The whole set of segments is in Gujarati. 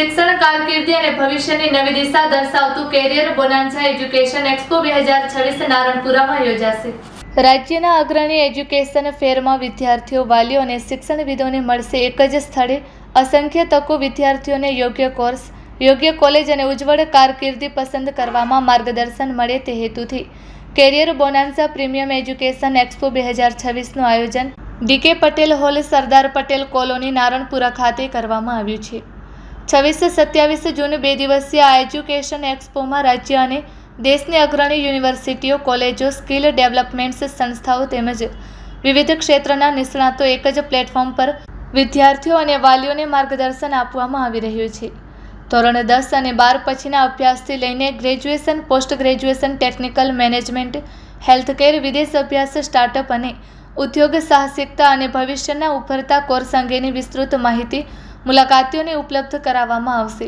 શિક્ષણ કારકિર્દી અને ભવિષ્યની નવી દિશા દર્શાવતું કેરિયર બોનાન્ઝા એજ્યુકેશન એક્સપો 2026 નારણપુરામાં યોજાશે। રાજ્યના અગ્રણી એજ્યુકેશન ફેરમાં વિદ્યાર્થીઓ, વાલીઓ અને શિક્ષણવિદોને મળશે એક જ સ્થળે અસંખ્ય તકો। વિદ્યાર્થીઓને યોગ્ય કોર્સ, યોગ્ય કોલેજ અને ઉજ્જવળ કારકિર્દી પસંદ કરવામાં માર્ગદર્શન મળે તે હેતુથી career bonanza premium education expo 2026નું આયોજન DK Patel hall, Sardar Patel colony, Naranpura ખાતે કરવામાં આવ્યું છે। 26-27 જૂન 2 દિવસીય આ એજ્યુકેશન એક્સપોમાં રાજ્ય અને દેશની અગ્રણી યુનિવર્સિટીઓ, કોલેજો, સ્કિલ ડેવલપમેન્ટ સંસ્થાઓ તેમજ વિવિધ ક્ષેત્રના નિષ્ણાતો એક જ પ્લેટફોર્મ પર વિદ્યાર્થીઓ અને વાલીઓને માર્ગદર્શન આપવામાં આવી રહ્યું છે। ધોરણ 10 અને 12 પછીના અભ્યાસથી લઈને graduation, post graduation, technical, management, healthcare, વિદેશ અભ્યાસ, સ્ટાર્ટઅપ અને ઉદ્યોગ સાહસિકતા અને ભવિષ્યના ઉભરતા કોર્સ અંગેની વિસ્તૃત માહિતી મુલાકાતીઓને ઉપલબ્ધ કરાવવામાં આવશે।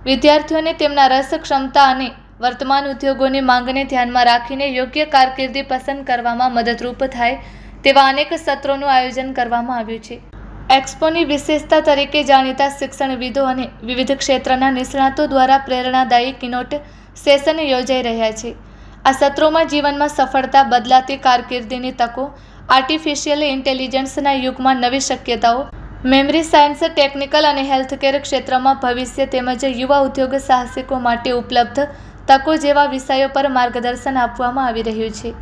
વિદ્યાર્થીઓને તેમના રસ, ક્ષમતા અને વર્તમાન ઉદ્યોગોની માંગને ધ્યાનમાં રાખીને યોગ્ય કારકિર્દી પસંદ કરવામાં મદદરૂપ થાય તેવા અનેક સત્રોનું આયોજન કરવામાં આવ્યું છે। એક્સપોની વિશેષતા તરીકે જાણીતા શિક્ષણવિદો અને વિવિધ ક્ષેત્રના નિષ્ણાતો દ્વારા પ્રેરણાદાયી કિનોટ સેશન યોજાઈ રહ્યા છે। આ સત્રોમાં જીવનમાં સફળતા, બદલાતી કારકિર્દીની તકો, આર્ટિફિશિયલ ઇન્ટેલિજન્સના યુગમાં નવી શક્યતાઓ, મેમરી સાયન્સ, ટેકનિકલ અને હેલ્થકેર ક્ષેત્રમાં ભવિષ્ય તેમજ યુવા ઉદ્યોગ સાહસિકો માટે ઉપલબ્ધ તકો જેવા વિષયો પર માર્ગદર્શન આપવામાં આવી રહ્યું છે।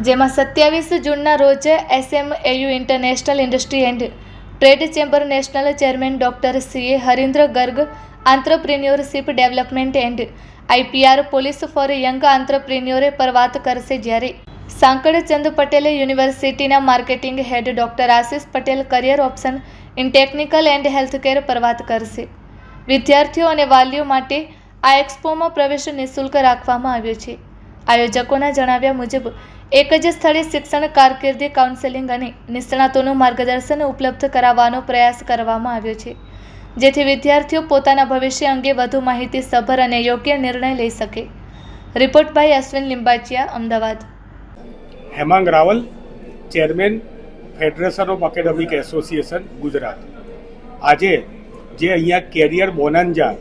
જેમાં 27 જૂનના રોજ SMAU international industry and trade chamber national chairman doctor CA Harindra Garg entrepreneurship development and IPR policy for young entrepreneur પર વાત કરશે, જ્યારે સાંકળચંદ પટેલે યુનિવર્સિટીના marketing head doctor Ashish Patel career option in technical and healthcare પર વાત કરશે। વિદ્યાર્થીઓ અને વાલીઓ માટે આ એક્સપોમાં પ્રવેશ નિઃશુલ્ક રાખવામાં આવ્યો છે। આયોજકોના જણાવ્યા મુજબ એક જ સ્થળે શિક્ષણ, કારકિર્દી કાઉન્સેલિંગ અને નિષ્ણાતોનું માર્ગદર્શન ઉપલબ્ધ કરાવવાનો પ્રયાસ કરવામાં આવ્યો છે, જેથી વિદ્યાર્થીઓ પોતાના ભવિષ્ય અંગે વધુ માહિતીસભર અને યોગ્ય નિર્ણય લઈ શકે। Report by Ashwin Limbachiya, Ahmedabad. Hemang Raval, chairman, federation of academic association, Gujarat. આજે જે અહીંયા કેરિયર બોનાન્ઝા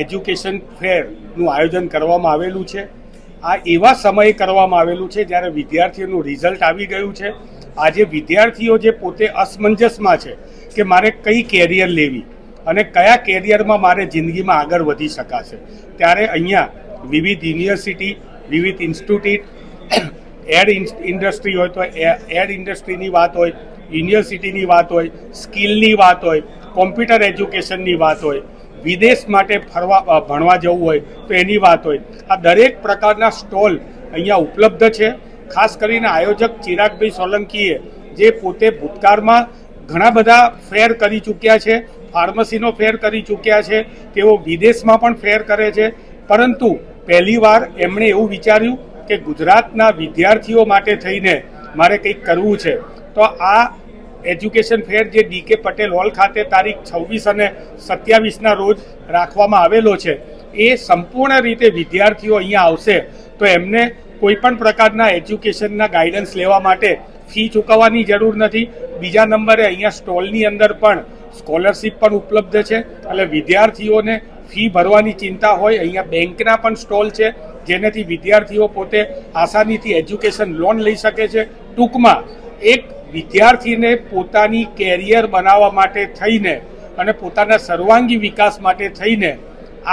એજ્યુકેશન ફેરનું આયોજન કરવામાં આવેલું છે, આ એવા સમયે કરવામાં આવેલું છે જ્યારે વિદ્યાર્થીઓનું રિઝલ્ટ આવી ગયું છે। આજે વિદ્યાર્થીઓ જે પોતે અસમંજસમાં છે કે મારે કઈ કેરિયર લેવી અને કયા કેરિયરમાં મારે જિંદગીમાં આગળ વધી શકાશે, ત્યારે અહીંયા વિવિધ યુનિવર્સિટી, વિવિધ ઇન્સ્ટિટ્યૂટ, એડ ઇન્ડસ્ટ્રી હોય તો એડ ઇન્ડસ્ટ્રીની વાત હોય, યુનિવર્સિટીની વાત હોય, સ્કિલની વાત હોય, કોમ્પ્યુટર એજ્યુકેશનની વાત હોય, વિદેશ માટે ભણવા જવું હોય તો એની વાત હોય, આ દરેક પ્રકારના સ્ટોલ અહીંયા ઉપલબ્ધ છે। ખાસ કરીને આયોજક ચિરાગભાઈ સોલંકીએ જે પોતે ભૂતકાળમાં ઘણા બધા ફેર કરી ચૂક્યા છે, ફાર્મસીનો ફેર કરી ચૂક્યા છે, તેઓ વિદેશમાં પણ ફેર કરે છે, પરંતુ પહેલીવાર એમણે એવું વિચાર્યું કે ગુજરાતના વિદ્યાર્થીઓ માટે થઈને મારે કંઈક કરવું છે, તો આ એજ્યુકેશન ફેર જે ડીકે પટેલ હોલ ખાતે તારીખ 26 અને 27ના રોજ રાખવામાં આવેલો છે, એ સંપૂર્ણ રીતે વિદ્યાર્થીઓ અહીંયા આવશે તો એમને કોઈ પણ પ્રકારના એજ્યુકેશનના ગાઈડન્સ લેવા માટે ફી ચૂકવવાની જરૂર નથી। બીજા નંબરે અહીંયા સ્ટોલની અંદર પણ સ્કોલરશિપ પણ ઉપલબ્ધ છે, એટલે વિદ્યાર્થીઓને ફી ભરવાની ચિંતા હોય, અહીંયા બેંકના પણ સ્ટોલ છે જેનાથી વિદ્યાર્થીઓ પોતે આસાનીથી એજ્યુકેશન લોન લઈ શકે છે। ટૂંકમાં એક વિદ્યાર્થીને પોતાની કેરિયર બનાવવા માટે થઈને અને પોતાના સર્વાંગી વિકાસ માટે થઈને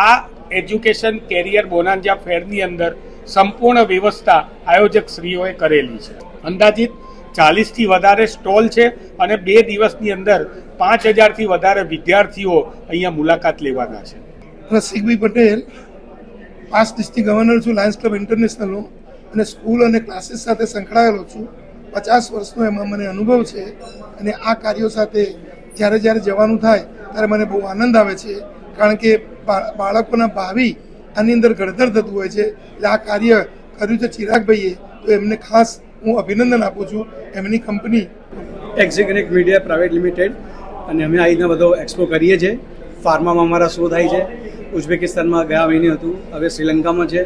આ એજ્યુકેશન કેરિયર બોનાન્ઝા ફેરની અંદર સંપૂર્ણ વ્યવસ્થા આયોજકશ્રીઓએ કરેલી છે। અંદાજિત 40થી વધારે સ્ટોલ છે અને 2 દિવસની અંદર 5000થી વધારે વિદ્યાર્થીઓ અહીંયા મુલાકાત લેવાના છે। Rasikbhai Patel, past district governor છું, લાયન્સ ક્લબ ઇન્ટરનેશનલનો, અને સ્કૂલ અને ક્લાસીસ સાથે સંકળાયેલો છું। 50 વર્ષનો એમાં મને અનુભવ છે અને આ કાર્યો સાથે જ્યારે જવાનું થાય ત્યારે મને બહુ આનંદ આવે છે, કારણ કે બાળકોના ભાવિ આની અંદર ઘડતર થતું હોય છે। એટલે આ કાર્ય કર્યું છે ચિરાગભાઈએ, તો એમને ખાસ હું અભિનંદન આપું છું। એમની કંપની એક્ઝિકનેક્ટ મીડિયા પ્રાઇવેટ લિમિટેડ અને અમે આ રીતના બધો એક્સપો કરીએ છીએ। ફાર્મામાં અમારા શો થાય છે, ઉઝબેકિસ્તાનમાં ગયા મહિને હતું, હવે શ્રીલંકામાં છે।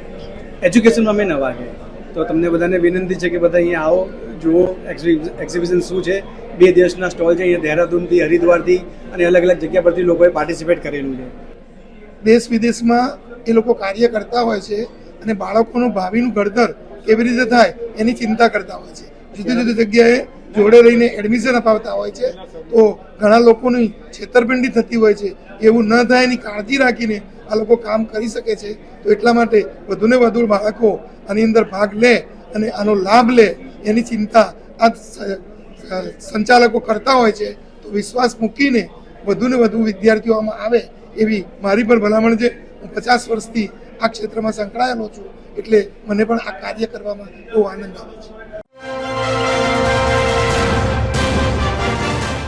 એજ્યુકેશનમાં અમે નવા છે, તો તમને બધાને વિનંતી છે કે બધા અહીંયા આવો, જુઓ એક્ઝિબિશન શું છે। 2 દિવસના સ્ટોલ છે અહીંયા, દહેરાદૂનથી, હરિદ્વારથી અને અલગ અલગ જગ્યા પરથી લોકોએ પાર્ટિસિપેટ કરેલું છે। દેશ વિદેશમાં એ લોકો કાર્ય કરતા હોય છે અને બાળકોનું ભાવિનું ઘડતર કેવી રીતે થાય એની ચિંતા કરતા હોય છે. જુદી જુદી જગ્યાએ જોડે રહીને એડમિશન અપાવતા હોય છે. તો ઘણા લોકોની છેતરપિંડી થતી હોય છે. એવું ન થાય એની કાળજી રાખીને આ લોકો કામ કરી શકે છે. તો એટલા માટે વધુને વધુ બાળકો આની અંદર ભાગ લે અને આનો લાભ લે એની ચિંતા આ સંચાલકો કરતા હોય છે. તો વિશ્વાસ મૂકીને વધુને વધુ વિદ્યાર્થીઓ આમાં આવે એવી મારી પણ ભલામણ છે. હું 50 વર્ષથી આ ક્ષેત્રમાં સંકળાયેલો છું એટલે મને પણ આ કાર્ય કરવામાં બહુ આનંદ આવે છે.